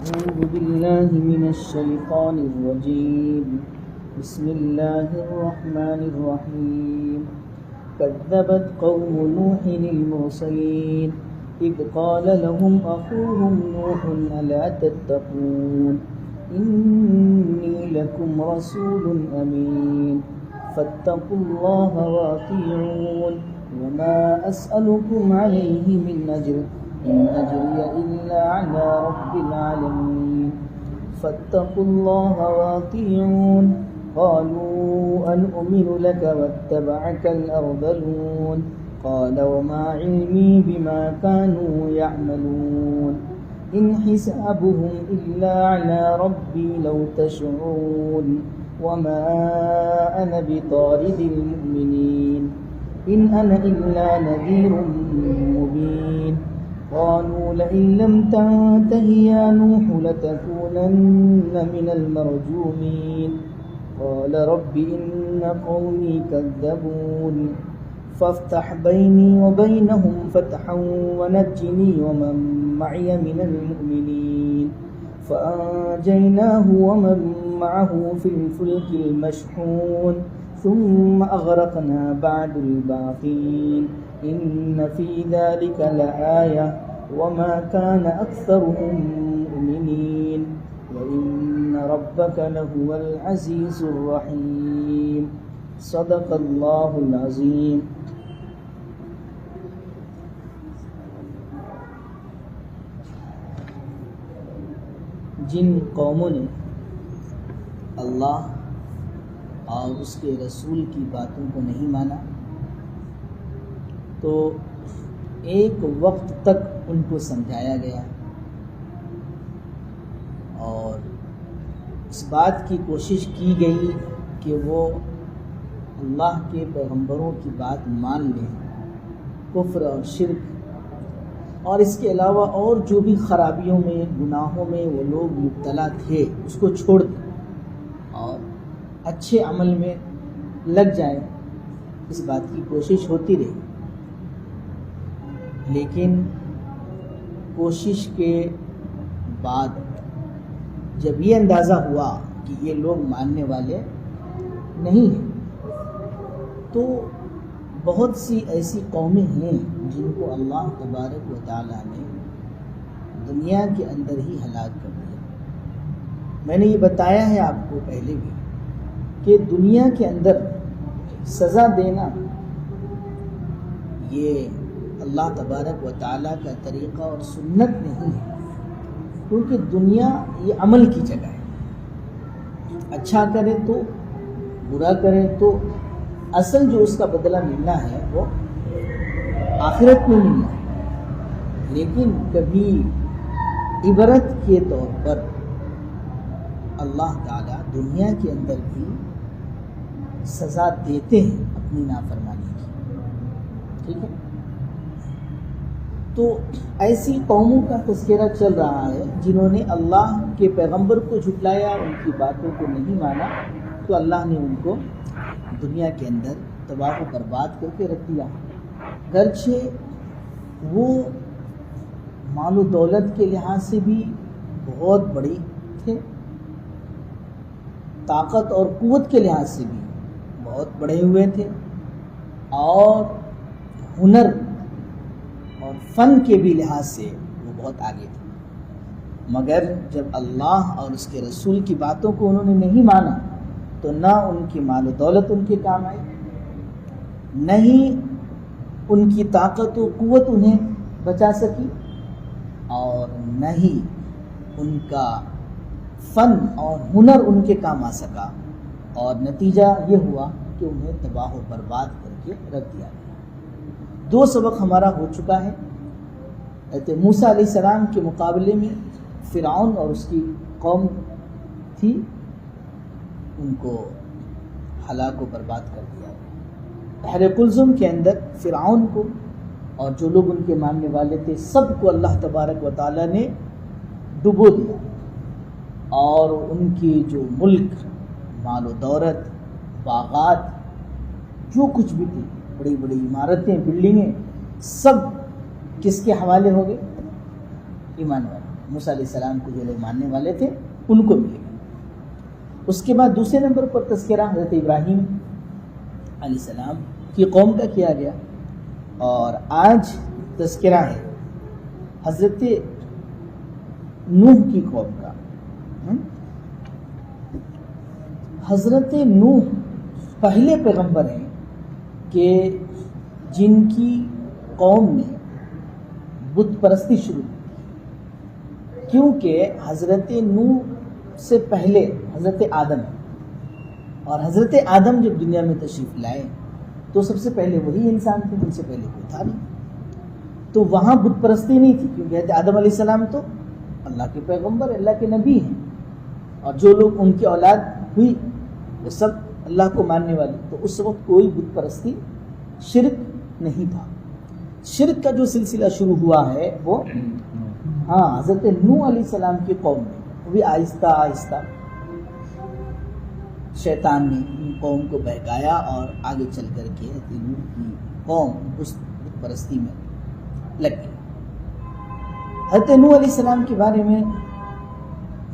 أعوذ بالله من الشيطان الرجيم. بسم الله الرحمن الرحيم. كذبت قوم نوح المرسلين إذ قال لهم أخوهم نوح ألا تتقون إني لكم رسول أمين فاتقوا الله وأطيعون وما أسألكم عليه من أجر إن أجري إلا على رب العالمين فاتقوا الله وأطيعون قالوا أنؤمن لك واتبعك الأرذلون قال وما علمي بما كانوا يعملون إن حسابهم إلا على ربي لو تشعرون وما أنا بطارد المؤمنين إن أنا إلا نذير مبين قالوا لئن لم تنته يا نوح لتكونن من المرجومين قال رب إن قومي كذبون فافتح بيني وبينهم فتحا ونجني ومن معي من المؤمنين فأنجيناه ومن معه في الفلك المشحون ثم أغرقنا بعد الباقين إن في ذلك لآية وما كان أكثرهم مؤمنين وإن ربك لهو العزيز الرحيم صدق الله العظيم. جن قوموں نے اللہ اور اس کے رسول کی باتوں کو نہیں مانا تو ایک وقت تک ان کو سمجھایا گیا اور اس بات کی کوشش کی گئی کہ وہ اللہ کے پیغمبروں کی بات مان لیں، کفر اور شرک اور اس کے علاوہ اور جو بھی خرابیوں میں گناہوں میں وہ لوگ مبتلا تھے اس کو چھوڑ دیں اور اچھے عمل میں لگ جائیں. اس بات کی کوشش ہوتی رہی، لیکن کوشش کے بعد جب یہ اندازہ ہوا کہ یہ لوگ ماننے والے نہیں ہیں تو بہت سی ایسی قومیں ہیں جن کو اللہ تبارک و تعالیٰ نے دنیا کے اندر ہی ہلاک کر دیا. میں نے یہ بتایا ہے آپ کو پہلے بھی کہ دنیا کے اندر سزا دینا یہ اللہ تبارک و تعالیٰ کا طریقہ اور سنت نہیں ہے، کیونکہ دنیا یہ عمل کی جگہ ہے. اچھا کرے تو برا کرے تو اصل جو اس کا بدلہ ملنا ہے وہ آخرت میں ملنا ہے. لیکن کبھی عبرت کے طور پر اللہ تعالیٰ دنیا کے اندر بھی سزا دیتے ہیں اپنی نافرمانی کی. ٹھیک ہے، تو ایسی قوموں کا تذکرہ چل رہا ہے جنہوں نے اللہ کے پیغمبر کو جھٹلایا، ان کی باتوں کو نہیں مانا تو اللہ نے ان کو دنیا کے اندر تباہ و برباد کر کے رکھ دیا. گرچہ وہ مال و دولت کے لحاظ سے بھی بہت بڑی تھے، طاقت اور قوت کے لحاظ سے بھی بہت بڑے ہوئے تھے اور ہنر اور فن کے بھی لحاظ سے وہ بہت آگے تھے. مگر جب اللہ اور اس کے رسول کی باتوں کو انہوں نے نہیں مانا تو نہ ان کی مال و دولت ان کے کام آئی، نہ ہی ان کی طاقت و قوت انہیں بچا سکی اور نہ ہی ان کا فن اور ہنر ان کے کام آ سکا، اور نتیجہ یہ ہوا کہ انہیں تباہ و برباد کر کے رکھ دیا گیا. 2 سبق ہمارا ہو چکا ہے. حضرت موسیٰ علیہ السلام کے مقابلے میں فرعون اور اس کی قوم تھی، ان کو ہلاک و برباد کر دیا گیا. بحر قلزم کے اندر فرعون کو اور جو لوگ ان کے ماننے والے تھے سب کو اللہ تبارک و تعالیٰ نے ڈبو دیا، اور ان کی جو ملک، مال و دولت، باغات، جو کچھ بھی تھی، بڑی بڑی عمارتیں، بلڈنگیں، سب کس کے حوالے ہو گئے؟ ایمان والے، موسیٰ علیہ السلام کو جو لوگ ماننے والے تھے ان کو ملے گا۔ اس کے بعد دوسرے نمبر پر تذکرہ حضرت ابراہیم علیہ السلام کی قوم کا کیا گیا، اور آج تذکرہ ہے حضرت نوح کی قوم کا۔ حضرت نوح پہلے پیغمبر ہیں کہ جن کی قوم نے بت پرستی شروع کی، کیونکہ حضرت نوح سے پہلے حضرت آدم ہے، اور حضرت آدم جب دنیا میں تشریف لائے تو سب سے پہلے وہی انسان تھے، ان سے پہلے کوئی تھا نہیں، تو وہاں بت پرستی نہیں تھی، کیونکہ حضرت آدم علیہ السلام تو اللہ کے پیغمبر، اللہ کے نبی ہیں، اور جو لوگ ان کی اولاد ہوئی وہ سب اللہ کو ماننے والے، تو اس وقت کوئی بت پرستی شرک نہیں تھا۔ شرک کا جو سلسلہ شروع ہوا ہے وہ حضرت نوح علیہ السلام کی قوم میں، وہ بھی آہستہ آہستہ شیطان نے ان قوم کو بہکایا اور آگے چل کر کے حضرت نوح کی قوم اس بت پرستی میں لگ گئی۔ حضرت نوح علیہ السلام کے بارے میں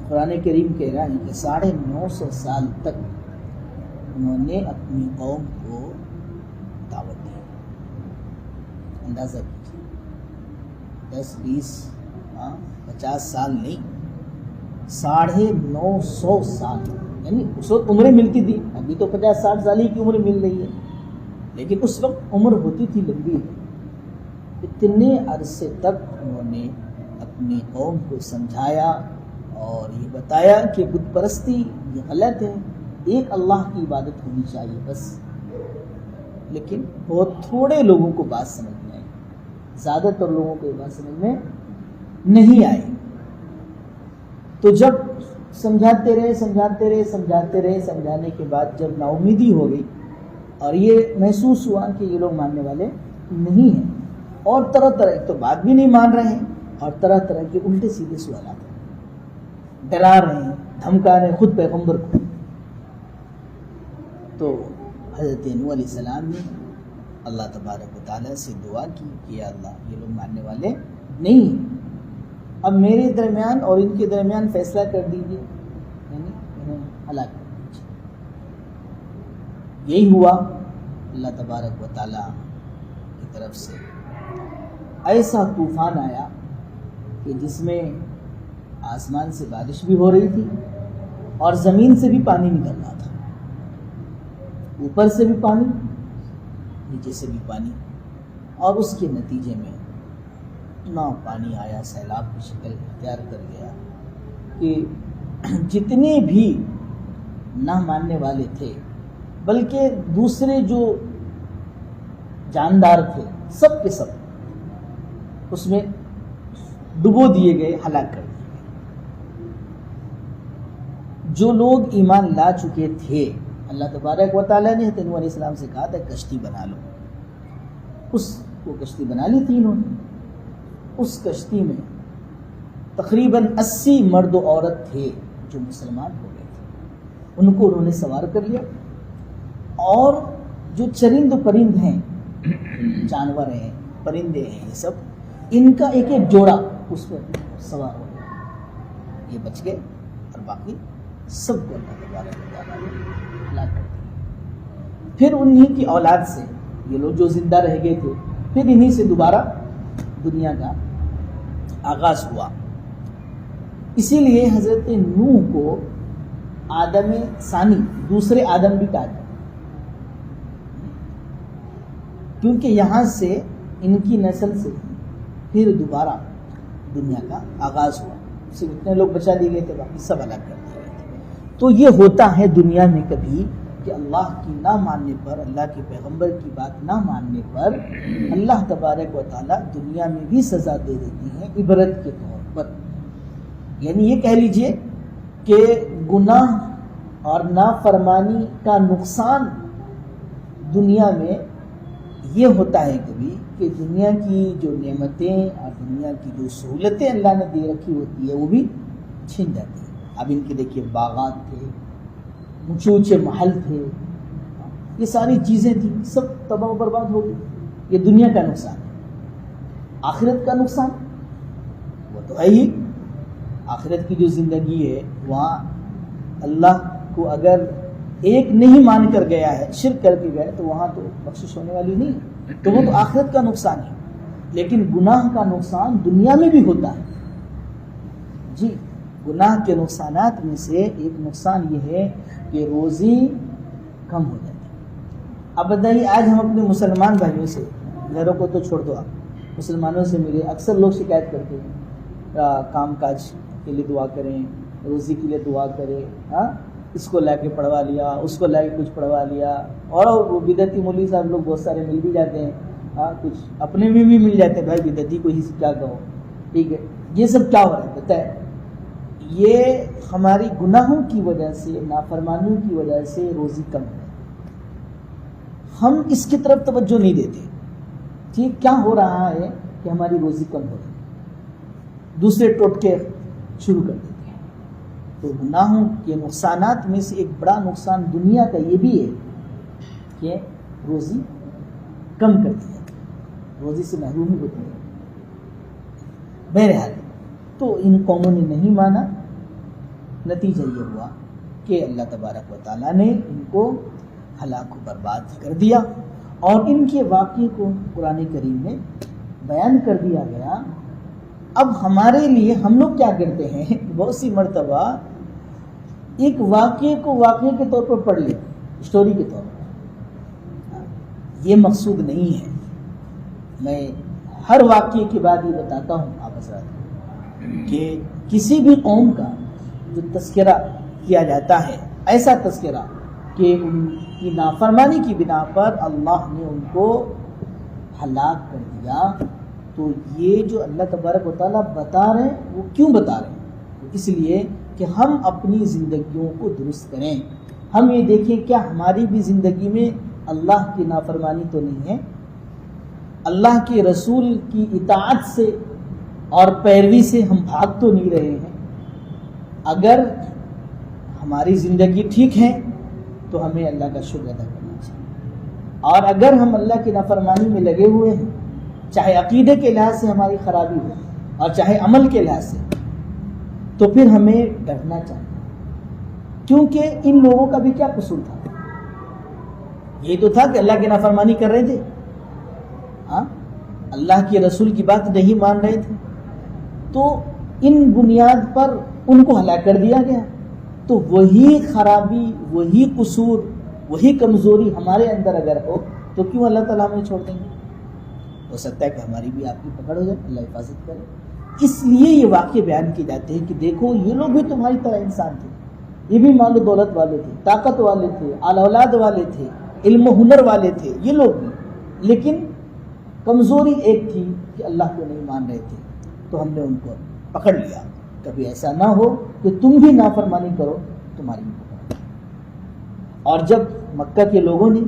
قرآن کریم کہہ رہا ہے کہ 950 سال تک انہوں نے اپنی قوم کو دعوت دی۔ اندازہ کیجیے 10 20 50 سال نہیں، 950 سال، یعنی اس وقت عمریں ملتی تھی، ابھی تو 50 60 سال ہی کی عمر مل رہی ہے، لیکن اس وقت عمر ہوتی تھی لمبی۔ اتنے عرصے تک انہوں نے اپنی قوم کو سمجھایا اور یہ بتایا کہ بت پرستی یہ غلط ہے، ایک اللہ کی عبادت ہونی چاہیے بس، لیکن بہت تھوڑے لوگوں کو بات سمجھ میں آئی، زیادہ تر لوگوں کو یہ بات سمجھ میں نہیں آئی۔ تو جب سمجھاتے رہے، سمجھانے کے بعد جب نا امیدی ہو گئی اور یہ محسوس ہوا کہ یہ لوگ ماننے والے نہیں ہیں، اور طرح طرح ایک تو بات بھی نہیں مان رہے ہیں، اور طرح طرح کے الٹے سیدھے سوالات ہیں، ڈرا رہے ہیں، دھمکا رہے ہیں خود پیغمبر کو۔ تو حضرت نوح علیہ السلام نے اللہ تبارک و تعالیٰ سے دعا کی کہ یا اللہ یہ لوگ ماننے والے نہیں ہیں، اب میرے درمیان اور ان کے درمیان فیصلہ کر دیجیے، یعنی انہیں ہلاک کر دیجیے۔ یہی ہوا، اللہ تبارک و تعالیٰ کی طرف سے ایسا طوفان آیا کہ جس میں آسمان سے بارش بھی ہو رہی تھی اور زمین سے بھی پانی نکل رہا تھا، اوپر سے بھی پانی، نیچے سے بھی پانی، اور اس کے نتیجے میں اتنا پانی آیا، سیلاب کی شکل اختیار کر گیا کہ جتنے بھی نہ ماننے والے تھے بلکہ دوسرے جو جاندار تھے سب کے سب اس میں ڈبو دیے گئے، ہلاک کر دیے گئے۔ جو لوگ ایمان لا چکے تھے، اللہ تبارک و تعالیٰ نے حضرت نوح علیہ السلام سے کہا تھا کشتی بنا لو، اس کو کشتی بنا لی تھی انہوں نے۔ اس کشتی میں تقریباً 80 مرد و عورت تھے جو مسلمان ہو گئے تھے، ان کو انہوں نے سوار کر لیا، اور جو چرند و پرند ہیں، جانور ہیں، پرندے ہیں، یہ سب ان کا ایک ایک جوڑا اس پر سوار ہو گیا، یہ بچ گئے، اور باقی سب کو اللہ تبارک و تعالیٰ نے ہلاک کر دیا۔ پھر انہی کی اولاد سے یہ لوگ جو زندہ رہ گئے تھے، پھر انہی سے دوبارہ دنیا کا آغاز ہوا۔ اسی لیے حضرت نوح کو آدم ثانی، دوسرے آدم بھی کہا جاتا، کیونکہ یہاں سے ان کی نسل سے پھر دوبارہ دنیا کا آغاز ہوا، صرف اتنے لوگ بچا دیے گئے تھے، باقی سب الگ کر دیے گئے تھے۔ تو یہ ہوتا ہے دنیا میں کبھی کہ اللہ کی نہ ماننے پر، اللہ کے پیغمبر کی بات نہ ماننے پر اللہ تبارک و تعالیٰ دنیا میں بھی سزا دے دیتی ہیں عبرت کے طور پر۔ یعنی یہ کہہ لیجئے کہ گناہ اور نافرمانی کا نقصان دنیا میں یہ ہوتا ہے کبھی کہ دنیا کی جو نعمتیں اور دنیا کی جو سہولتیں اللہ نے دے رکھی ہوتی ہے وہ بھی چھن جاتی ہیں۔ اب ان کے دیکھیے باغات تھے، اونچے اونچے محل تھے، یہ ساری چیزیں تھیں، سب تباہ و برباد ہو گئی۔ یہ دنیا کا نقصان ہے۔ آخرت کا نقصان وہ تو ہے ہی آخرت کی جو زندگی ہے وہاں اللہ کو اگر ایک نہیں مان کر گیا ہے، شرک کر کے گئے، تو وہاں تو بخشش ہونے والی نہیں، تو وہ تو آخرت کا نقصان ہے۔ لیکن گناہ کا نقصان دنیا میں بھی ہوتا ہے جی۔ گناہ کے نقصانات میں سے ایک نقصان یہ ہے کہ روزی کم ہو جاتی ہے۔ اب بتائیے، آج ہم اپنے مسلمان بھائیوں سے، غیروں کو تو چھوڑ دو، آپ مسلمانوں سے ملے، اکثر لوگ شکایت کرتے ہیں کام کاج کے لیے دعا کریں، روزی کے لیے دعا کریں، اس کو لا کے پڑھوا لیا، اس کو لا کے کچھ پڑھوا لیا، اور وہ بدعتی مولوی صاحب لوگ بہت سارے مل بھی جاتے ہیں، کچھ اپنے میں بھی مل جاتے ہیں، بھائی بدعتی کو ہی کیا کہو، ٹھیک ہے۔ یہ سب کیا ہو رہا ہے بتائیں؟ یہ ہماری گناہوں کی وجہ سے، نافرمانیوں کی وجہ سے روزی کم ہے، ہم اس کی طرف توجہ نہیں دیتے۔ ٹھیک، کیا ہو رہا ہے کہ ہماری روزی کم ہو رہی ہے، دوسرے ٹوٹکے شروع کر دیتے ہیں۔ تو گناہوں کے نقصانات میں سے ایک بڑا نقصان دنیا کا یہ بھی ہے کہ روزی کم کر دی جاتی ہے، روزی سے محرومی ہوتی ہے۔ بہرحال تو ان قوموں نے نہیں مانا، نتیجہ یہ ہوا کہ اللہ تبارک و تعالیٰ نے ان کو ہلاک و برباد کر دیا، اور ان کے واقعے کو قرآن کریم میں بیان کر دیا گیا۔ اب ہمارے لیے ہم لوگ کیا کرتے ہیں، بہت سی مرتبہ ایک واقعے کو واقعے کے طور پر پڑھ لیتے، اسٹوری کے طور پر۔ یہ مقصود نہیں ہے، میں ہر واقعے کے بعد یہ بتاتا ہوں آپ حضرات کہ کسی بھی قوم کا جو تذکرہ کیا جاتا ہے، ایسا تذکرہ کہ ان کی نافرمانی کی بنا پر اللہ نے ان کو ہلاک کر دیا، تو یہ جو اللہ تبارک و تعالیٰ بتا رہے ہیں وہ کیوں بتا رہے ہیں؟ اس لیے کہ ہم اپنی زندگیوں کو درست کریں، ہم یہ دیکھیں کیا ہماری بھی زندگی میں اللہ کی نافرمانی تو نہیں ہے، اللہ کے رسول کی اطاعت سے اور پیروی سے ہم بھاگ تو نہیں رہے ہیں۔ اگر ہماری زندگی ٹھیک ہے تو ہمیں اللہ کا شکر ادا کرنا چاہیے، اور اگر ہم اللہ کی نافرمانی میں لگے ہوئے ہیں، چاہے عقیدے کے لحاظ سے ہماری خرابی ہو اور چاہے عمل کے لحاظ سے، تو پھر ہمیں ڈرنا چاہیے، کیونکہ ان لوگوں کا بھی کیا قصور تھا؟ یہ تو تھا کہ اللہ کی نافرمانی کر رہے تھے، اللہ کے رسول کی بات نہیں مان رہے تھے، تو ان بنیاد پر ان کو ہلاک کر دیا گیا۔ تو وہی خرابی، وہی قصور، وہی کمزوری ہمارے اندر اگر ہو تو کیوں اللہ تعالیٰ ہمیں چھوڑ دیں گے؟ ہو سکتا ہے کہ ہماری بھی آپ کی پکڑ ہو جائے، اللہ حفاظت کرے۔ اس لیے یہ واقعے بیان کیے جاتے ہیں کہ دیکھو یہ لوگ بھی تمہاری طرح انسان تھے، یہ بھی مال و دولت والے تھے، طاقت والے تھے، اعلی اولاد والے تھے، علم و ہنر والے تھے، یہ لوگ بھی، لیکن کمزوری ایک تھی کہ اللہ کو نہیں مان رہے تھے، تو ہم نے ان کو پکڑ لیا۔ کبھی ایسا نہ ہو کہ تم بھی نافرمانی کرو، تمہاری بھی پکڑ۔ اور جب مکہ کے لوگوں نے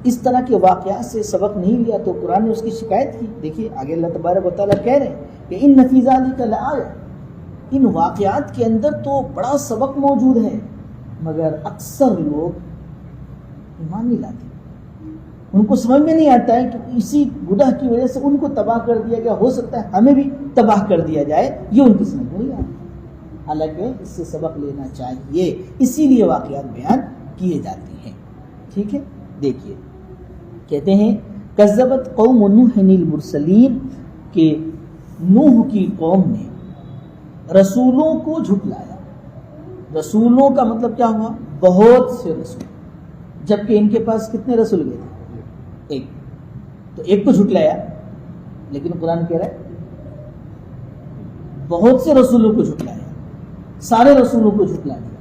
اس طرح کے واقعات سے سبق نہیں لیا تو قرآن نے اس کی شکایت کی۔ دیکھیے آگے اللہ تبارک و تعالیٰ کہہ رہے ہیں کہ ان فی ذالک لآیہ، ان واقعات کے اندر تو بڑا سبق موجود ہے، مگر اکثر لوگ ایمان نہیں لاتے، ان کو سمجھ میں نہیں آتا ہے کہ اسی گناہ کی وجہ سے ان کو تباہ کر دیا گیا، ہو سکتا ہے ہمیں بھی تباہ کر دیا جائے، یہ ان کی سمجھ میں نہیں آتا۔ حالانکہ اس سے سبق لینا چاہیے، اسی لیے واقعات بیان کیے جاتے ہیں۔ ٹھیک ہے، دیکھیے کہتے ہیں کذبت قوم نوح المرسلین، کہ نوح کی قوم نے رسولوں کو جھٹلایا۔ رسولوں کا مطلب کیا ہوا؟ بہت سے رسول، جبکہ ان کے پاس کتنے رسول گئے تھے؟ ایک، تو ایک کو جھٹلایا، لیکن قرآن کہہ رہا ہے بہت سے رسولوں کو جھٹلایا، سارے رسولوں کو جھٹلا دیا۔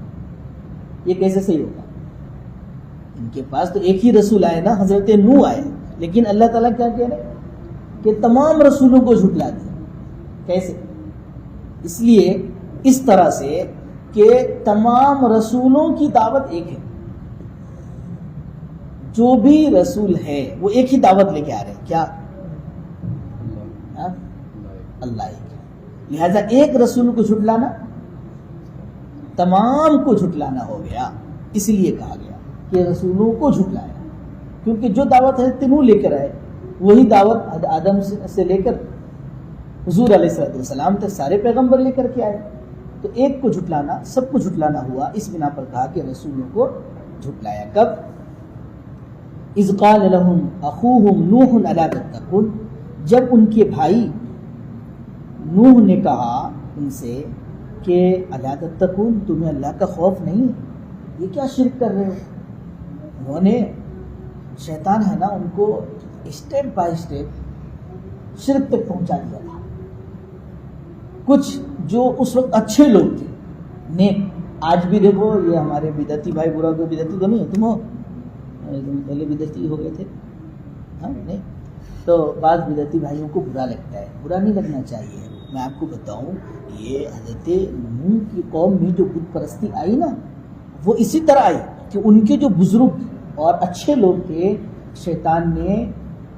یہ کیسے صحیح ہوگا؟ ان کے پاس تو ایک ہی رسول آئے نا، حضرت نوح آئے، لیکن اللہ تعالیٰ کیا کہہ رہے ہیں کہ تمام رسولوں کو جھٹلا دیا۔ کیسے؟ اس لیے اس طرح سے کہ تمام رسولوں کی دعوت ایک ہے، جو بھی رسول ہے وہ ایک ہی دعوت لے کے آ رہے ہیں، کیا؟ اللہ ایک، لہذا ایک رسول کو جھٹلانا تمام کو جھٹلانا ہو گیا۔ اس لیے کہا گیا کہ رسولوں کو جھٹلایا، کیونکہ جو دعوت حضرت نوح لے کر آئے وہی دعوت آدم سے لے کر حضور علیہ السلام تک سارے پیغمبر لے کر کے آئے۔ تو ایک کو جھٹلانا سب کو جھٹلانا ہوا، اس بنا پر کہا کہ رسولوں کو جھٹلایا۔ کب؟ اذ قال لهم اخوهم نوح الا تتقون، جب ان کے بھائی نوح نے کہا ان سے کہ الا تتقون، تمہیں اللہ کا خوف نہیں ہے، یہ کیا شرک کر رہے ہو؟ انہوں نے، شیطان ہے نا، ان کو اسٹیپ بائی اسٹیپ شرک تک پہنچا دیا تھا۔ کچھ جو اس وقت اچھے لوگ تھے، نیک، آج بھی دیکھو یہ ہمارے بدعتی بھائی، برا کو بدعتی تو نہیں ہے، تم ہو پہلے بدعتی ہو گئے تھے، ہاں نہیں، تو بعض بدعتی بھائیوں کو برا لگتا ہے، برا نہیں لگنا چاہیے۔ میں آپ کو بتاؤں، یہ حضرت نوح کی قوم میں جو بت پرستی آئی نا، وہ اسی طرح آئی کہ ان کے جو بزرگ اور اچھے لوگ تھے، شیطان نے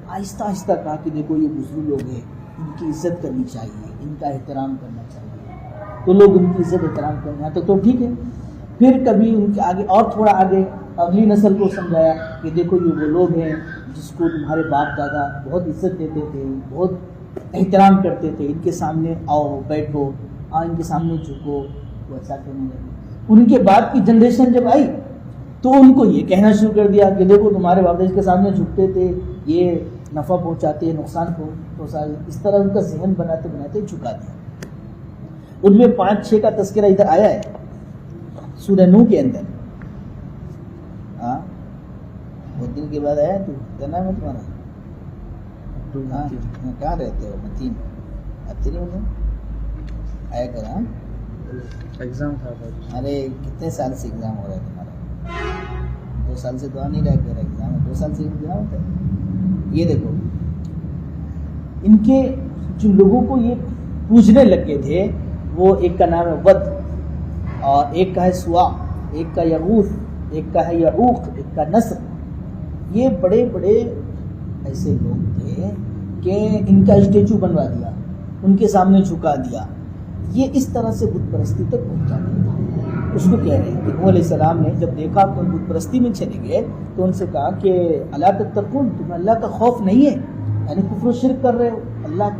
آہستہ آہستہ کہا کہ دیکھو یہ بزرگ لوگ ہیں، ان کی عزت کرنی چاہیے، ان کا احترام کرنا چاہیے، تو لوگ ان کی عزت احترام کرنا تو ٹھیک ہے۔ پھر کبھی ان کے آگے اور تھوڑا آگے اگلی نسل کو سمجھایا کہ دیکھو یہ وہ لوگ ہیں جس کو تمہارے باپ دادا بہت عزت دیتے تھے، بہت احترام کرتے تھے، ان کے سامنے آؤ بیٹھو، ان کے سامنے جھکو، وہ ایسا کرنے لگے۔ ان کے بعد کی جنریشن جب آئی تو ان کو یہ کہنا شروع کر دیا کہ دیکھو تمہارے باپ دادا کے سامنے جھکتے تھے، یہ نفع پہنچاتے، نقصان پہنچاتے، اس طرح ان کا ذہن بناتے بناتے جھکا دیا۔ ان میں 5-6 کا تذکرہ ادھر آیا ہے سورہ نوح کے اندر۔ ہاں بہت دن کے بعد آیا، تو کیا نام ہے تمہارا؟ کہاں رہتے ہو؟ متین آتے نہیں ہوتے آیا کر؟ ہاں ایگزام تھا۔ ارے کتنے سال سے ایگزام ہو رہا ہے تمہارا؟ 2 سال سے تو آ نہیں رہا کہ ایگزام ہے، 2 سال سے ایگزام ہوتا ہے۔ یہ دیکھو ان کے جو لوگوں کو یہ پوجنے لگے تھے، وہ ایک کا نام ہے ود، اور ایک کا ہے سوا، ایک کا یغوث، ایک کا ہے یعوق، ایک کا نصر۔ یہ بڑے بڑے ایسے لوگ تھے کہ ان کا اسٹیچو بنوا دیا، ان کے سامنے جھکا دیا، یہ اس طرح سے بت پرستی تک پہنچا دیا تھا۔ اس کو کہہ رہے ہیں کہ نوح علیہ السلام نے جب دیکھا تو بت پرستی میں چلے گئے تو ان سے کہا کہ الا تتقون، تمہیں اللہ کا خوف نہیں ہے، یعنی کفر و شرک کر رہے ہو، اللہ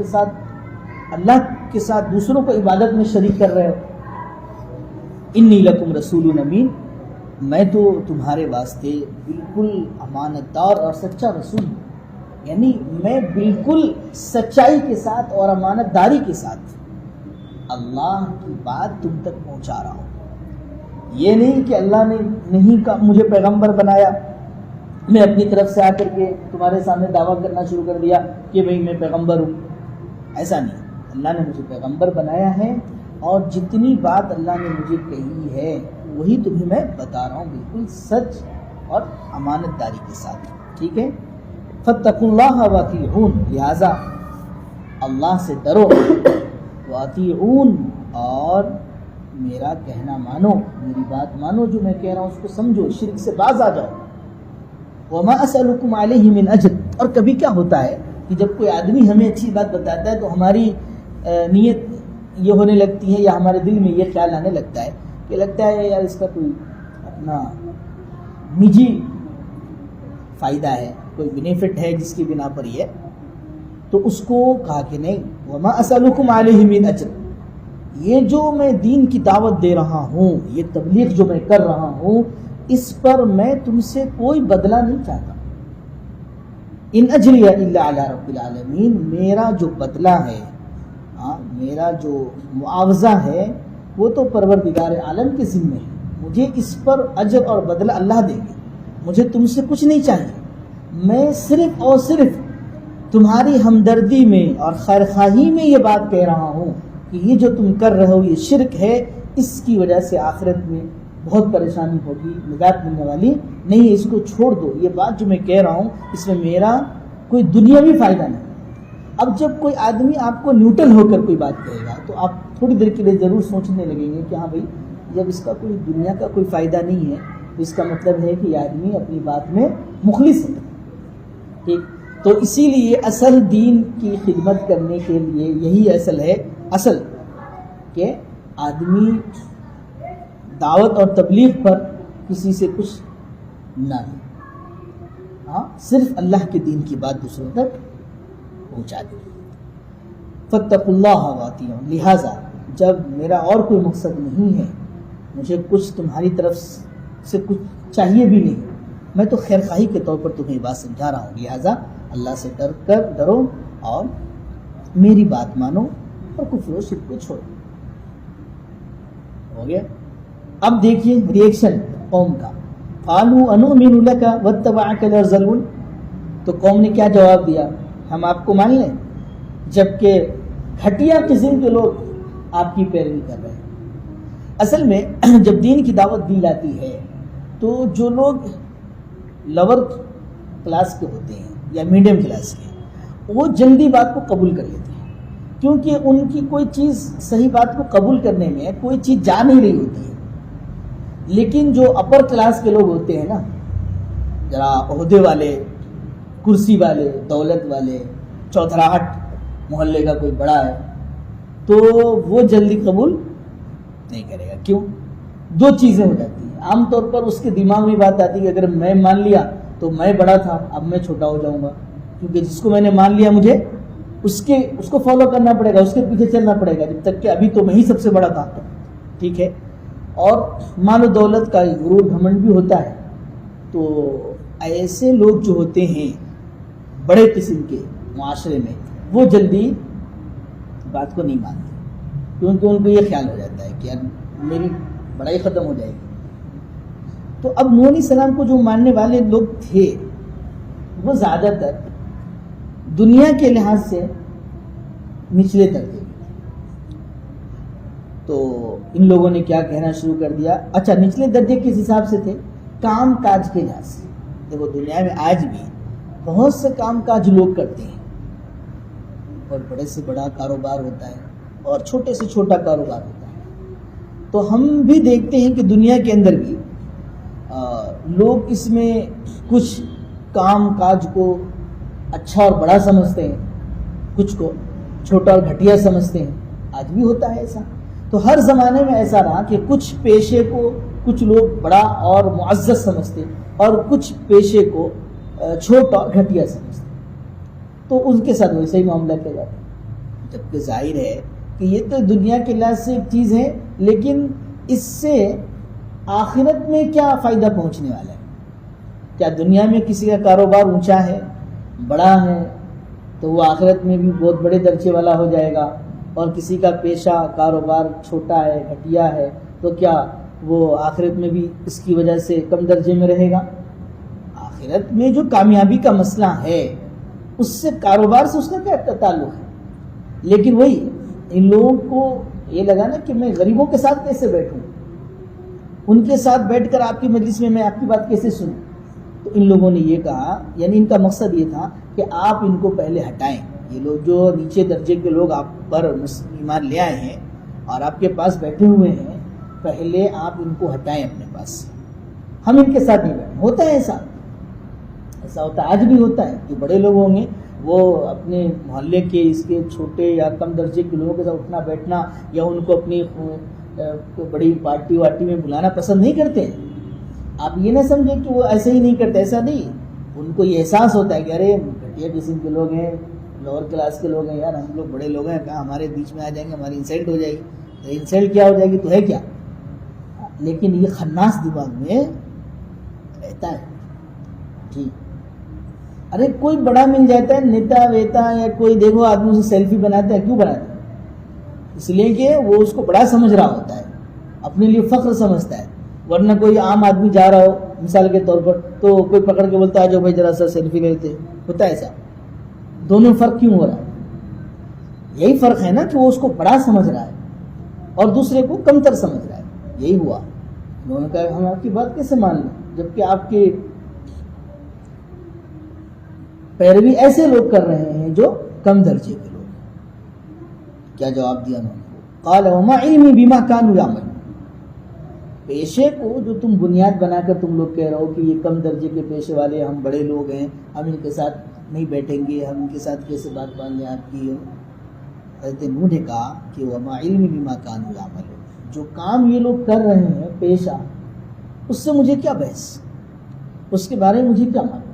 کے ساتھ دوسروں کو عبادت میں شریک کر رہے ہو۔ انی لکم رسول امین، میں تو تمہارے واسطے بالکل امانت دار اور سچا رسول ہوں، یعنی میں بالکل سچائی کے ساتھ اور امانت داری کے ساتھ اللہ کی بات تم تک پہنچا رہا ہوں۔ یہ نہیں کہ اللہ نے نہیں کہا مجھے پیغمبر بنایا، میں اپنی طرف سے آ کر کے تمہارے سامنے دعویٰ کرنا شروع کر دیا کہ بھئی میں پیغمبر ہوں، ایسا نہیں۔ اللہ نے مجھے پیغمبر بنایا ہے، اور جتنی بات اللہ نے مجھے کہی ہے وہی تمہیں میں بتا رہا ہوں، بالکل سچ اور امانت داری کے ساتھ، ٹھیک ہے۔ فاتقوا اللہ واطیعون، لہٰذا اللہ سے ڈرو، واطیعون، اور میرا کہنا مانو، میری بات مانو، جو میں کہہ رہا ہوں اس کو سمجھو، شرک سے باز آ جاؤ۔ وما اسألکم علیہ من اجر، اور کبھی کیا ہوتا ہے کہ جب کوئی آدمی ہمیں اچھی بات بتاتا ہے تو ہماری نیت یہ ہونے لگتی ہے، یا ہمارے دل میں یہ خیال آنے لگتا ہے کہ لگتا ہے یار اس کا کوئی اپنا نجی فائدہ ہے، کوئی بینیفٹ ہے جس کی بنا پر یہ، تو اس کو کہا کہ نہیں، وما اسألکم علیہ من اجر، یہ جو میں دین کی دعوت دے رہا ہوں، یہ تبلیغ جو میں کر رہا ہوں، اس پر میں تم سے کوئی بدلہ نہیں چاہتا۔ ان اجریہ الا علی رب العالمین، میرا جو بدلہ ہے، میرا جو معاوضہ ہے، وہ تو پروردگار عالم کے ذمہ ہے، مجھے اس پر اجر اور بدلہ اللہ دے گی، مجھے تم سے کچھ نہیں چاہیے، میں صرف اور صرف تمہاری ہمدردی میں اور خیرخواہی میں یہ بات کہہ رہا ہوں کہ یہ جو تم کر رہے ہو یہ شرک ہے، اس کی وجہ سے آخرت میں بہت پریشانی ہوگی، نجات ملنے والی نہیں ہے، اس کو چھوڑ دو، یہ بات جو میں کہہ رہا ہوں اس میں میرا کوئی دنیاوی فائدہ نہیں۔ اب جب کوئی آدمی آپ کو نیوٹرل ہو کر کوئی بات کہے گا تو آپ تھوڑی دیر کے لیے ضرور سوچنے لگیں گے کہ ہاں بھائی جب اس کا کوئی دنیا کا کوئی فائدہ نہیں ہے تو اس کا مطلب ہے کہ یہ آدمی اپنی بات میں مخلص ہے، ٹھیک۔ تو اسی لیے اصل دین کی خدمت کرنے کے لیے یہی اصل کہ آدمی دعوت اور تبلیغ پر کسی سے کچھ نہ لے، صرف اللہ کے دین کی بات دوسروں تک پہنچا دے۔ فاتقوا اللہ واطیعون، لہٰذا جب میرا اور کوئی مقصد نہیں ہے، مجھے کچھ تمہاری طرف سے کچھ چاہیے بھی نہیں، میں تو خیر خواہی کے طور پر تمہیں بات سمجھا رہا ہوں، لہٰذا اللہ سے ڈرو اور میری بات مانو اور کفر و شرک کو چھوڑو. ہو گیا. اب دیکھیے ریئیکشن قوم کا. قالوا انؤمن لك واتبعك الارذلون. تو قوم نے کیا جواب دیا؟ ہم آپ کو مان لیں، جبکہ گھٹیا قسم کے لوگ آپ کی پیروی کر رہے ہیں. اصل میں جب دین کی دعوت دی جاتی ہے تو جو لوگ لور کلاس کے ہوتے ہیں یا میڈیم کلاس کے، وہ جلدی بات کو قبول کر لیتے ہیں، کیونکہ ان کی کوئی چیز صحیح بات کو قبول کرنے میں کوئی چیز جا نہیں رہی ہوتی ہے. لیکن جو اپر کلاس کے لوگ ہوتے ہیں نا، ذرا عہدے والے، کرسی والے، دولت والے، چودھراہٹ محلے کا کوئی بڑا ہے، تو وہ جلدی قبول نہیں کرے گا. کیوں؟ دو چیزیں ہو جاتی ہیں. عام طور پر اس کے دماغ میں بات آتی ہے کہ اگر میں مان لیا تو میں بڑا تھا، اب میں چھوٹا ہو جاؤں گا، کیونکہ جس کو میں نے مان لیا مجھے اس کو فالو کرنا پڑے گا، اس کے پیچھے چلنا پڑے گا، جب تک کہ ابھی تو میں ہی سب سے بڑا تھا. ٹھیک ہے. اور مال و دولت کا غرور گھمنڈ بھی ہوتا ہے. تو ایسے لوگ جو ہوتے ہیں بڑے قسم کے معاشرے میں، وہ جلدی بات کو نہیں مانتے، کیونکہ ان کو یہ خیال ہو جاتا ہے کہ یار میری بڑائی ختم ہو جائے گی. تو اب نوح علیہ السلام کو جو ماننے والے لوگ تھے وہ زیادہ تر دنیا کے لحاظ سے نچلے درجے. تو ان لوگوں نے کیا کہنا شروع کر دیا؟ اچھا، نچلے درجے کس حساب سے تھے؟ کام کاج کے لحاظ سے. دیکھو دنیا میں آج بھی بہت سے کام کاج لوگ کرتے ہیں، اور بڑے سے بڑا کاروبار ہوتا ہے اور چھوٹے سے چھوٹا کاروبار ہوتا ہے. تو ہم بھی دیکھتے ہیں کہ دنیا کے اندر بھی لوگ اس میں کچھ کام کاج کو اچھا اور بڑا سمجھتے ہیں، کچھ کو چھوٹا اور گھٹیا سمجھتے ہیں. آج بھی ہوتا ہے ایسا. تو ہر زمانے میں ایسا رہا کہ کچھ پیشے کو کچھ لوگ بڑا اور معزز سمجھتے اور کچھ پیشے کو چھوٹا اور گھٹیا سمجھتے. تو ان کے ساتھ ویسا ہی معاملہ کیا جاتا ہے. جبکہ ظاہر ہے کہ یہ تو دنیا کے لحاظ سے ایک چیز ہے، لیکن اس سے آخرت میں کیا فائدہ پہنچنے والا ہے؟ کیا دنیا میں کسی کا کاروبار اونچا ہے، بڑا ہے، تو وہ آخرت میں بھی بہت بڑے درجے والا ہو جائے گا، اور کسی کا پیشہ کاروبار چھوٹا ہے، گھٹیا ہے، تو کیا وہ آخرت میں بھی اس کی وجہ سے کم درجے میں رہے گا؟ آخرت میں جو کامیابی کا مسئلہ ہے اس سے کاروبار سے اس کا کیا تعلق ہے؟ لیکن وہی ان لوگوں کو یہ لگا نا کہ میں غریبوں کے ساتھ کیسے بیٹھوں، ان کے ساتھ بیٹھ کر آپ کی مجلس میں آپ کی بات کیسے سنوں. تو ان لوگوں نے یہ کہا، یعنی ان کا مقصد یہ تھا کہ آپ ان کو پہلے ہٹائیں. یہ لوگ جو نیچے درجے کے لوگ آپ پر ایمان لے آئے ہیں اور آپ کے پاس بیٹھے ہوئے ہیں، پہلے آپ ان کو ہٹائیں اپنے پاس، ہم ان کے ساتھ نہیں بیٹھیں. ہوتا ہے ایسا ہوتا ہے، آج بھی ہوتا ہے. جو بڑے لوگ ہوں گے وہ اپنے محلے کے اس کے چھوٹے یا کم درجے کے لوگوں کے ساتھ اٹھنا بیٹھنا یا ان کو اپنی بڑی پارٹی وارٹی میں بلانا پسند نہیں کرتے. آپ یہ نہ سمجھیں کہ وہ ایسے ہی نہیں کرتے، ایسا نہیں. ان کو یہ احساس ہوتا ہے کہ ارے گھٹیا قسم کے لوگ ہیں، لوور کلاس کے لوگ ہیں، یار ہم لوگ بڑے لوگ ہیں، کہاں ہمارے بیچ میں آ جائیں گے، ہماری انسلٹ ہو جائے گی. تو انسلٹ کیا ہو جائے گی تو ہے کیا. لیکن یہ خناس دماغ میں رہتا ہے. ٹھیک، ارے کوئی بڑا مل جاتا ہے، نیتا ویتا یا کوئی دیکھو آدمی سے سیلفی بناتا ہے. کیوں بناتا ہے؟ اس لیے کہ وہ اس کو بڑا سمجھ رہا ہوتا ہے، اپنے لیے فخر سمجھتا ہے. ورنہ کوئی عام آدمی جا رہا ہو مثال کے طور پر تو کوئی پکڑ کے بولتا ہے جو بھائی ذرا سا سیلفی لے لیتے. ہوتا ہے ایسا. دونوں فرق کیوں ہو رہا ہے؟ یہی فرق ہے نا کہ وہ اس کو بڑا سمجھ رہا ہے اور دوسرے کو کمتر سمجھ رہا ہے. یہی ہوا. انہوں نے کہا ہم آپ کی بات کیسے مان لیں جبکہ آپ کے پیروی ایسے لوگ کر رہے ہیں جو کم درجے کے لوگ. کیا جواب دیا انہوں نے؟ قال وما علمی بما كانوا يعملون. پیشے کو جو تم بنیاد بنا کر تم لوگ کہہ رہے ہو کہ یہ کم درجے کے پیشے والے، ہم بڑے لوگ ہیں، ہم ان کے ساتھ نہیں بیٹھیں گے، ہم ان کے ساتھ کیسے بات مان لیں آپ کی. حضرت نوح نے کہا کہ وما علمی بما كانوا يعملون. جو کام یہ لوگ کر رہے ہیں پیشہ، اس سے مجھے کیا بحث، اس کے بارے میں مجھے کیا معلوم.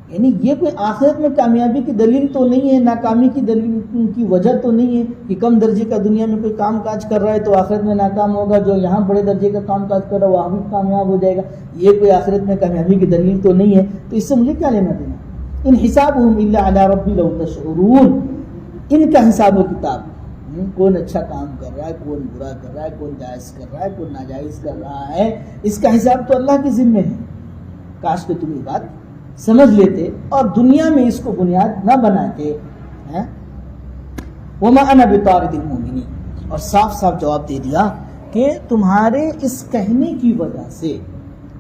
یعنی یہ کوئی آخرت میں کامیابی کی دلیل تو نہیں ہے، ناکامی کی دلیل کی وجہ تو نہیں ہے کہ کم درجے کا دنیا میں کوئی کام کاج کر رہا ہے تو آخرت میں ناکام ہوگا، جو یہاں بڑے درجے کا کام کاج کر رہا ہے وہاں بھی کامیاب ہو جائے گا، یہ کوئی آخرت میں کامیابی کی دلیل تو نہیں ہے، تو اس سے مجھے کیا لینا دینا؟ ان حسابهم الا علی ربی لو تشعرون، ان کا حساب و کتاب، کون اچھا کام کر رہا ہے، کون برا کر رہا ہے، کون جائز کر رہا ہے، کون ناجائز کر رہا ہے، اس کا حساب تو اللہ کے ذمے ہے۔ کاش کہ تم یہ بات سمجھ لیتے اور دنیا میں اس کو بنیاد نہ بناتے۔ وما انا بطارد المؤمنین، اور صاف صاف جواب دے دیا کہ تمہارے اس کہنے کی وجہ سے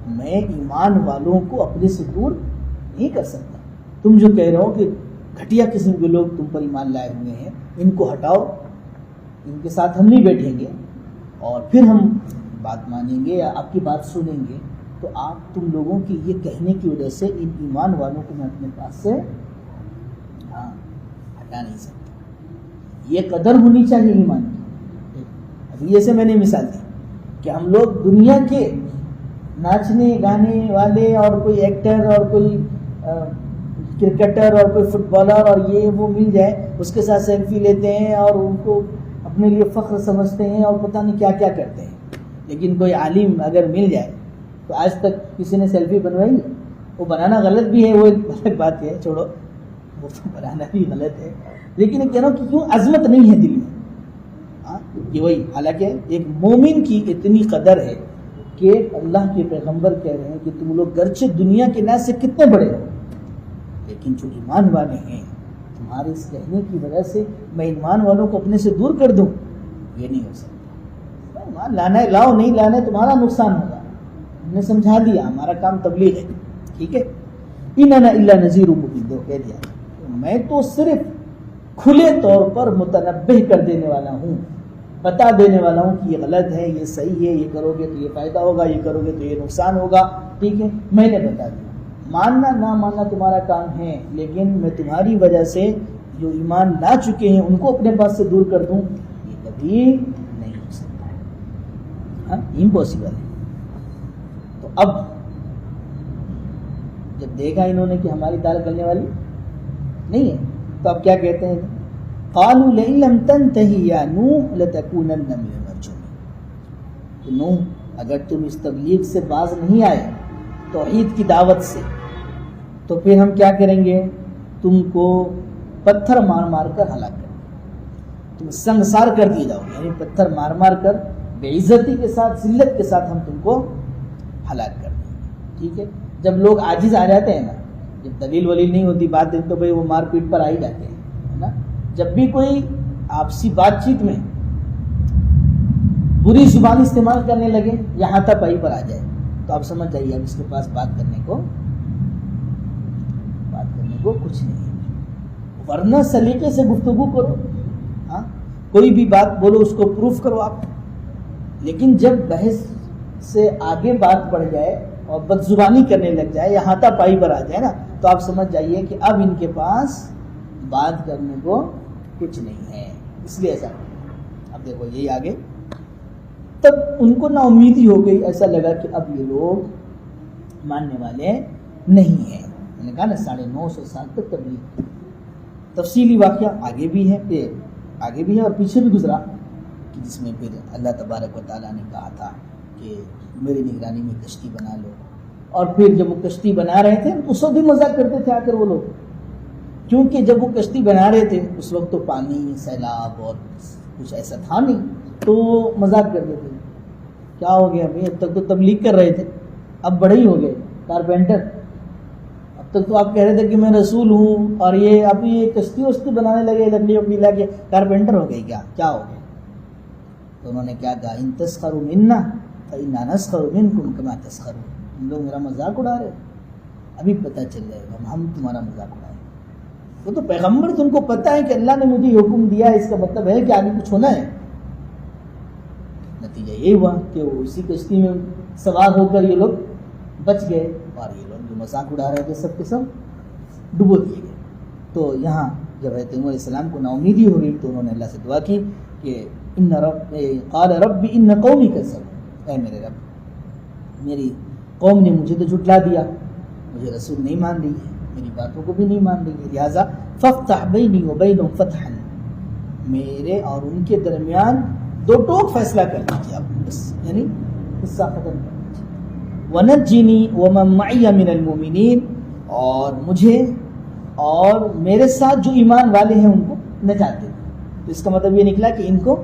میں ایمان والوں کو اپنے سے دور نہیں کر سکتا۔ تم جو کہہ رہے ہو کہ گھٹیا قسم کے لوگ تم پر ایمان لائے ہوئے ہیں، ان کو ہٹاؤ، ان کے ساتھ ہم نہیں بیٹھیں گے اور پھر ہم بات مانیں گے یا آپ کی بات سنیں گے، تو آپ تم لوگوں کی یہ کہنے کی وجہ سے ان ایمان والوں کو میں اپنے پاس سے ہٹا نہیں سکتا۔ یہ قدر ہونی چاہیے ایمان کی۔ ابھی جیسے میں نے مثال دی کہ ہم لوگ دنیا کے ناچنے گانے والے اور کوئی ایکٹر اور کوئی کرکٹر اور کوئی فٹ بالر اور یہ وہ مل جائے، اس کے ساتھ سیلفی لیتے ہیں اور ان کو اپنے لیے فخر سمجھتے ہیں اور پتہ نہیں کیا کیا کرتے ہیں، لیکن کوئی عالم اگر مل جائے تو آج تک کسی نے سیلفی بنوائی ہے؟ وہ بنانا غلط بھی ہے، وہ ایک الگ بات ہے، چھوڑو، وہ بنانا بھی غلط ہے، لیکن یہ کہہ رہا ہوں کہ کیوں عظمت نہیں ہے دل میں، کہ وہی حالانکہ ایک مومن کی اتنی قدر ہے کہ اللہ کے پیغمبر کہہ رہے ہیں کہ تم لوگ گرچہ دنیا کے ناز سے کتنے بڑے ہو، لیکن جو ایمان والے ہیں تمہارے اس کہنے کی وجہ سے میں ایمان والوں کو اپنے سے دور کر دوں، یہ نہیں ہو سکتا۔ ایمان لانا ہے لاؤ، نہیں لانا ہے تمہارا نقصان ہوگا، ہم نے سمجھا دیا، ہمارا کام تبلیغ ہے، ٹھیک ہے۔ اننا الا نذیر مبین، کہہ دیا میں تو صرف کھلے طور پر متنبہ کر دینے والا ہوں، بتا دینے والا ہوں کہ یہ غلط ہے، یہ صحیح ہے، یہ کرو گے تو یہ فائدہ ہوگا، یہ کرو گے تو یہ نقصان ہوگا، ٹھیک ہے، میں نے بتا دیا۔ ماننا نہ ماننا تمہارا کام ہے، لیکن میں تمہاری وجہ سے جو ایمان لا چکے ہیں ان کو اپنے پاس سے دور کر دوں، یہ کبھی نہیں ہو سکتا ہے، ہاں امپاسبل ہے۔ تو اب جب دیکھا انہوں نے کہ ہماری دال گلنے والی نہیں ہے، تو اب کیا کہتے ہیں؟ قالوا لئن لم تنتهي يا نوح لتكونن من المرجومين، کہ نوح اگر تم اس تبلیغ سے باز نہیں آئے، توحید کی دعوت سے، تو پھر ہم کیا کریں گے؟ تم کو پتھر مار مار کر ہلاک کر دیں گے، تم سنگسار کر دیے جاؤ گے، یعنی پتھر مار مار کر بے عزتی کے ساتھ، ذلت کے ساتھ ہم تم کو ہلاک کر دیں گے، ٹھیک ہے۔ جب لوگ عاجز آ جاتے ہیں نا، جب دلیل ولیل نہیں ہوتی بات دل، تو بھائی وہ مار پیٹ پر آ ہی جاتے ہیں، ہے نا۔ جب بھی کوئی آپسی بات چیت میں بری زبان استعمال کرنے لگے، یہاں تک پائی پر آ جائے، تو آپ سمجھ جائیے اب اس کے پاس بات کرنے کو کچھ نہیں ہے، ورنہ سلیقے سے گفتگو کرو، ہاں کوئی بھی بات بولو اس کو پروف کرو آپ، لیکن جب بحث سے آگے بات بڑھ جائے اور بد زبانی کرنے لگ جائے، یا ہاتھا پائی پر آ جائے نا، تو آپ سمجھ جائیے کہ اب ان کے پاس بات کرنے کو کچھ نہیں ہے، اس لیے ایسا۔ اب دیکھو یہی آگے، تب ان کو نا امیدی ہو گئی، ایسا لگا کہ اب یہ لوگ ماننے والے نہیں ہیں۔ میں نے کہا نا 950 سال تک تبلیغ، تفصیلی واقعہ آگے بھی ہے، اور پیچھے بھی گزرا، کہ جس میں پھر اللہ تبارک و تعالیٰ نے کہا تھا کہ میری نگرانی میں کشتی بنا لو، اور پھر جب وہ کشتی بنا رہے تھے اس وقت بھی مذاق کرتے تھے آ کر وہ لوگ، کیونکہ جب وہ کشتی بنا رہے تھے اس وقت تو پانی، سیلاب اور کچھ ایسا تھا نہیں، تو مذاق کرتے تھے، کیا ہو گیا بھائی، اب تک تو تبلیغ کر رہے تھے، اب بڑے ہی ہو گئے کارپینٹر، اب تک تو آپ کہہ رہے تھے کہ میں رسول ہوں، اور یہ اب یہ کشتی وستی بنانے لگے، لکڑی وکڑی لا کے کارپینٹر ہو گئی، کیا ہو گیا؟ تو انہوں نے کیا کہا؟ ان تسخروا منا فإنا نسخر منکم کما تسخرون، تم لوگ میرا مذاق اڑا رہے ہو، ابھی پتہ چل جائے گا ہم تمہارا مذاق اڑائیں۔ وہ تو پیغمبر، تم کو پتہ ہے کہ اللہ نے مجھے حکم دیا ہے، اس کا مطلب ہے کہ آگے کچھ ہونا ہے۔ نتیجہ یہ ہوا کہ وہ اسی کشتی میں سوار ہو کر یہ لوگ بچ گئے، اور یہ لوگ جو مذاق اڑا رہے تھے سب کے سب ڈبو دیے گئے۔ تو یہاں جب حضرت نوح علیہ السلام کو نا امیدی ہو گئی، تو انہوں نے اللہ سے دعا کی کہ قال رب ان قومی کذبوا، اے میرے رب، میری قوم نے مجھے تو جھٹلا دیا، مجھے رسول نہیں مان رہی ہے، میری باتوں کو بھی نہیں مان رہی ہے، لہٰذا فافتح بینی وبینہم فتحا، میرے اور ان کے درمیان دو ٹوک فیصلہ کر دیجیے آپ، بس یعنی قصہ ختم کر دیجیے۔ ونجنی ومن معی من المؤمنین، اور مجھے اور میرے ساتھ جو ایمان والے ہیں ان کو نجات دے۔ تو اس کا مطلب یہ نکلا کہ ان کو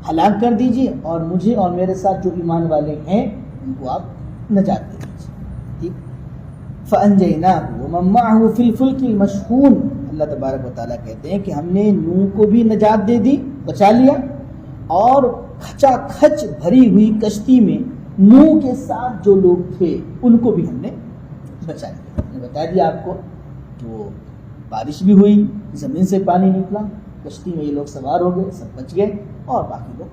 ہلاک کر دیجیے اور مجھے اور میرے ساتھ جو ایمان والے ہیں ان کو آپ نجات دے دیجیے، ٹھیک۔ فَأَنْجَيْنَاهُ وَمَن مَّعَهُ فِي الْفُلْكِ الْمَشْحُونِ، اللہ تبارک و تعالیٰ کہتے ہیں کہ ہم نے نوح کو بھی نجات دے دی، بچا لیا، اور کھچا کھچ بھری ہوئی کشتی میں نوح کے ساتھ جو لوگ تھے ان کو بھی ہم نے بچا لیا۔ میں نے بتا دیا آپ کو کہ وہ بارش بھی ہوئی، زمین سے پانی نکلا، کشتی میں یہ لوگ سوار ہو گئے، سب بچ گئے اور باقی لوگ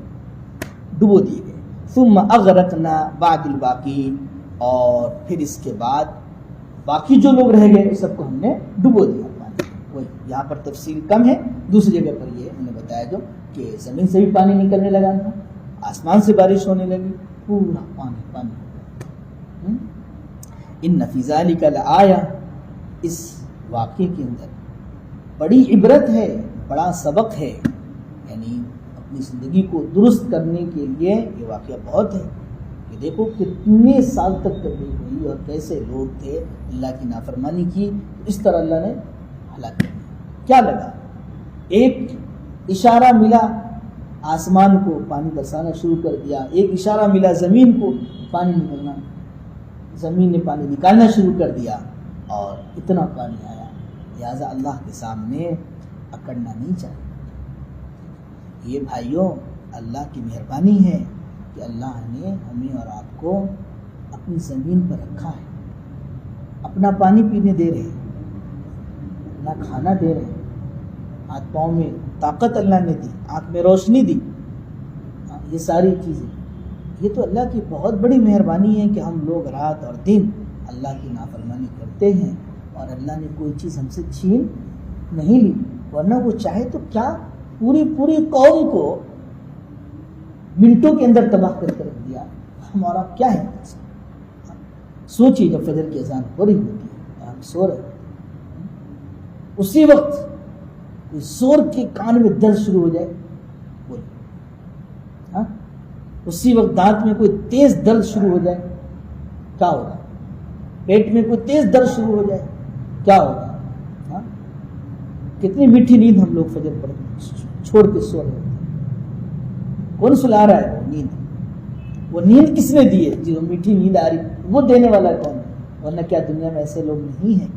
ڈبو دیے گئے۔ ثم اغرقنا بعد الباقین، اور پھر اس کے بعد باقی جو لوگ رہ گئے سب کو ہم نے ڈبو دیا پانی۔ وہی یہاں پر تفصیل کم ہے، دوسری جگہ پر یہ ہم نے بتایا جو کہ زمین سے بھی پانی نکلنے لگا تھا، آسمان سے بارش ہونے لگی، پورا پانی پانی ہو گیا۔ ان فی ذلک لآیہ، اس واقعے کے اندر بڑی عبرت ہے، بڑا سبق ہے، یعنی اپنی زندگی کو درست کرنے کے لیے یہ واقعہ بہت ہے کہ دیکھو کتنے سال تک تبلیغ ہوئی اور کیسے لوگ تھے، اللہ کی نافرمانی کی، اس طرح اللہ نے ہلاک کر دیا۔ کیا لگا؟ ایک اشارہ ملا آسمان کو، پانی برسانا شروع کر دیا، ایک اشارہ ملا زمین کو، پانی نکلنا، زمین نے پانی نکالنا شروع کر دیا اور اتنا پانی آیا۔ لہٰذا اللہ کے سامنے اکڑنا نہیں چاہیے۔ یہ بھائیوں اللہ کی مہربانی ہے کہ اللہ نے ہمیں اور آپ کو اپنی زمین پر رکھا ہے، اپنا پانی پینے دے رہے ہیں، اپنا کھانا دے رہے ہیں، ہاتھ پاؤں میں طاقت اللہ نے دی، آنکھ میں روشنی دی، یہ ساری چیزیں، یہ تو اللہ کی بہت بڑی مہربانی ہے کہ ہم لوگ رات اور دن اللہ کی نافرمانی کرتے ہیں اور اللہ نے کوئی چیز ہم سے چھین نہیں لی، ورنہ وہ چاہے تو کیا پوری قوم کو منٹوں کے اندر تباہ کر کے رکھ دیا، ہمارا کیا ہے؟ سوچیے جب فجر کی اذان ہو رہی ہوتی ہے اور ہم سو رہے ہیں، اسی وقت کوئی زور کے کان میں درد شروع ہو جائے، بولیے، اسی وقت دانت میں کوئی تیز درد شروع ہو جائے، کیا ہوگا؟ پیٹ میں کوئی تیز درد شروع ہو جائے، کیا ہوگا؟ کتنی میٹھی نیند ہم لوگ فجر پر چھوڑ کے سو رہے ہوتے ہیں، کون سلا رہا ہے؟ وہ نیند، وہ نیند کس نے دی ہے؟ جو میٹھی نیند آ رہی وہ دینے والا کون ہے؟ ورنہ کیا دنیا میں ایسے لوگ نہیں ہیں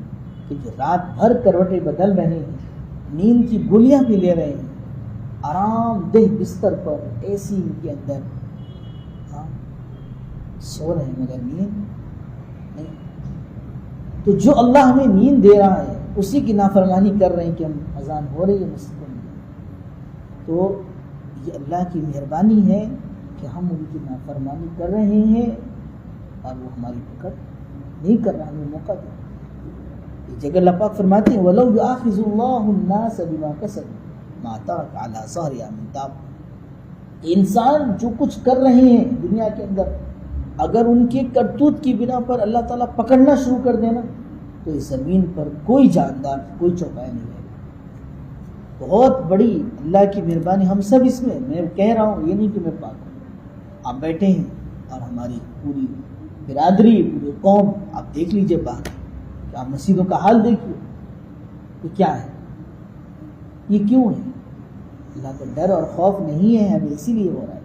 کہ جو رات بھر کروٹیں بدل رہے ہیں، نیند کی گولیاں بھی لے رہے ہیں، آرام دہ بستر پر اے سی کے اندر سو رہے ہیں، مگر نیند نہیں۔ تو جو اللہ ہمیں نیند دے رہا ہے اسی کی نافرمانی کر رہے ہیں کہ ہم اذان ہو رہی ہے مسجد میں، تو یہ اللہ کی مہربانی ہے کہ ہم ان کی نافرمانی کر رہے ہیں اور وہ ہماری پکڑ نہیں کر رہا، ہمیں موقع دے۔ یہ جگہ اللہ پاک فرماتے ہیں وَلَوْ يُؤَاخِذُ اللَّهُ النَّاسَ بِمَا كَسَبُوا مَا تَرَكَ عَلَىٰ ظَهْرِهَا مِن دَابَّةٍ، انسان جو کچھ کر رہے ہیں دنیا کے اندر، اگر ان کے کرتوت کی بنا پر اللہ تعالیٰ پکڑنا شروع کر دینا تو اس زمین پر کوئی جاندار، کوئی چوپایا نہیں رہے گا۔ بہت بڑی اللہ کی مہربانی ہم سب اس میں کہہ رہا ہوں، یہ نہیں کہ میں پاک ہوں، آپ بیٹھے ہیں اور ہماری پوری برادری، پوری قوم، آپ دیکھ لیجئے باہر کہ آپ مسجدوں کا حال دیکھیے، یہ کیا ہے، یہ کیوں ہے؟ اللہ کا ڈر اور خوف نہیں ہے ہمیں، اسی لیے ہو رہا ہے،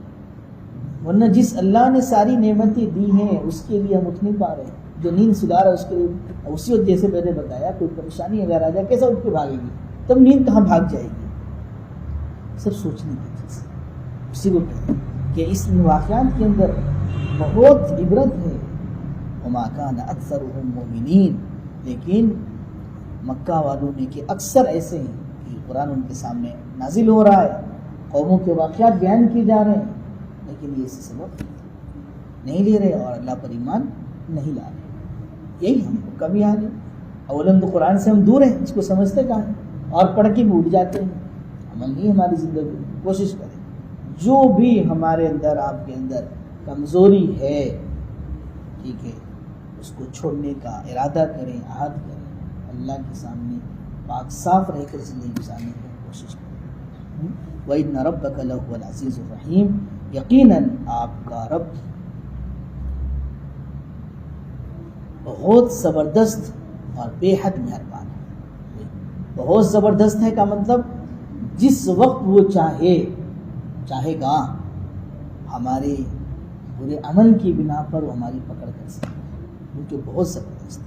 ورنہ جس اللہ نے ساری نعمتیں دی ہیں اس کے لیے ہم اٹھ نہیں پا رہے ہیں۔ جو نیند سلا رہا ہے اس کے لیے اسی وقت، جیسے میں نے بتایا، کوئی پریشانی اگر آ جائے کیسا اٹھ کے بھاگے گی؟ تب نیند کہاں بھاگ جائے گی؟ سب سوچنے کی چیز ہے، اسی کو کہتے ہیں کہ اس واقعات کے اندر بہت عبرت ہے۔ وَمَا كَانَ أَكْثَرُهُم مُؤْمِنِينَ، لیکن مکہ والوں نے کہ اکثر ایسے ہیں کہ قرآن ان کے سامنے نازل ہو رہا ہے، قوموں کے واقعات بیان کیے جا رہے ہیں، لیکن یہ اس سبق نہیں لے رہے اور اللہ پر ایمان نہیں لا رہے۔ یہی ہم کو کبھی حال ہے، اولاً تو قرآن سے ہم دور ہیں، اس کو سمجھتے کہاں ہیں، اور پڑھ کے بھول جاتے ہیں، عمل نہیں ہماری زندگی میں۔ کوشش کریں جو بھی ہمارے اندر، آپ کے اندر کمزوری ہے، ٹھیک ہے، اس کو چھوڑنے کا ارادہ کریں، عہد کریں، اللہ کے سامنے پاک صاف رہ کر زندگی گزارنے کی کوشش کریں۔ وَإِنَّ رَبَّكَ لَهُوَ الْعَزِيزُ الرَّحِيمُ، یقیناً آپ کا رب بہت زبردست اور بے حد مہربان ہے۔ بہت زبردست ہے کا مطلب جس وقت وہ چاہے گا ہمارے برے عمل کی بنا پر وہ ہماری پکڑ کر سکتا ہے، وہ جو بہت زبردست ہے۔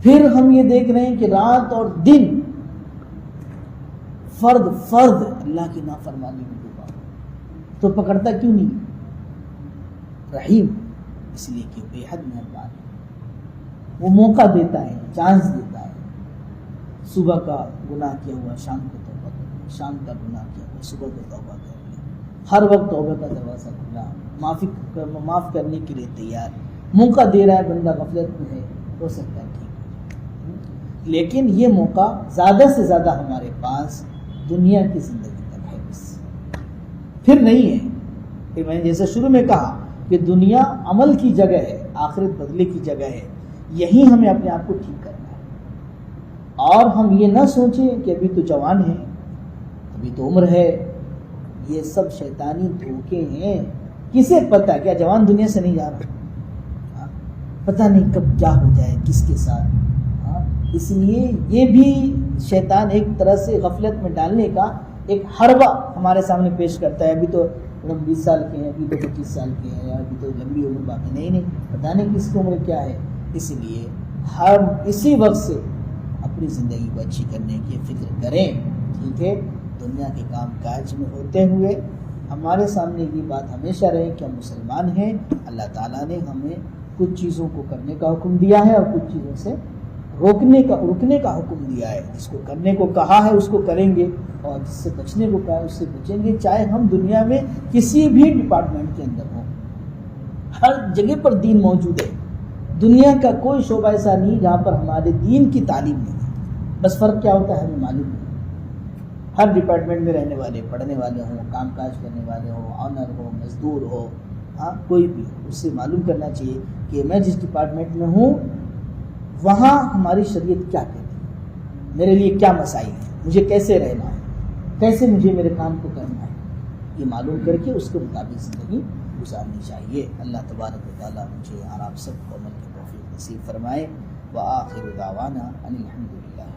پھر ہم یہ دیکھ رہے ہیں کہ رات اور دن فرد اللہ کی نافرمانی میں ڈوبا، تو پکڑتا کیوں نہیں؟ رحیم، اس لیے کہ بے حد مہربان ہے۔ وہ موقع دیتا ہے، چانس دیتا ہے۔ صبح کا گناہ کیا ہوا شام کو توبہ کر لیا، شام کا گناہ کیا ہوا صبح کو توبہ کر لیا۔ ہر وقت توبہ کا دروازہ کھلا، معاف کرنے کے لیے تیار، موقع دے رہا ہے۔ بندہ غفلت میں ہے، ہو سکتا ہے ٹھیک، لیکن یہ موقع زیادہ سے زیادہ ہمارے پاس دنیا کی زندگی تک ہے، بس پھر نہیں ہے۔ پھر میں نے جیسے شروع میں کہا کہ دنیا عمل کی جگہ ہے، آخرت بدلے کی جگہ ہے، یہی ہمیں اپنے آپ کو ٹھیک کرنا ہے۔ اور ہم یہ نہ سوچیں کہ ابھی تو جوان ہیں، ابھی تو عمر ہے، یہ سب شیطانی دھوکے ہیں۔ کسے پتہ کیا جوان دنیا سے نہیں جا رہا، پتہ نہیں کب کیا ہو جائے کس کے ساتھ۔ اس لیے یہ بھی شیطان ایک طرح سے غفلت میں ڈالنے کا ایک حربہ ہمارے سامنے پیش کرتا ہے۔ ابھی تو ہم 20 سال کے ہیں، ابھی تو 25 سال کے ہیں، ابھی تو لمبی عمر باقی نہیں، پتہ نہیں کس کی عمر کیا ہے۔ اس لیے ہم اسی وقت سے اپنی زندگی کو اچھی کرنے کی فکر کریں، ٹھیک ہے؟ دنیا کے کام کاج میں ہوتے ہوئے ہمارے سامنے یہ بات ہمیشہ رہے کہ ہم مسلمان ہیں، اللہ تعالیٰ نے ہمیں کچھ چیزوں کو کرنے کا حکم دیا ہے اور کچھ چیزوں سے رکنے کا حکم دیا ہے۔ جس کو کرنے کو کہا ہے اس کو کریں گے، اور جس سے بچنے کو کہا ہے اس سے بچیں گے، چاہے ہم دنیا میں کسی بھی ڈپارٹمنٹ کے اندر ہوں۔ ہر جگہ پر دین موجود ہے، دنیا کا کوئی شعبہ ایسا نہیں جہاں پر ہمارے دین کی تعلیم نہیں ہے۔ بس فرق کیا ہوتا ہے ہمیں معلوم نہیں۔ ہر ڈپارٹمنٹ میں رہنے والے، پڑھنے والے ہوں، کام کاج کرنے والے ہوں، آنر ہو، مزدور ہو، کوئی بھی ہو، اس سے معلوم کرنا چاہیے کہ میں جس ڈپارٹمنٹ میں ہوں وہاں ہماری شریعت کیا کہتی ہے، میرے لیے کیا مسائل ہیں، مجھے کیسے رہنا ہے، کیسے مجھے میرے کام کو کرنا ہے، یہ معلوم کر کے اس کے مطابق زندگی گزارنی چاہیے۔ اللہ تبارک و تعالیٰ مجھے اور آپ سب کو عمل کی توفیق نصیب فرمائے۔ وآخر دعوانا ان الحمد للہ۔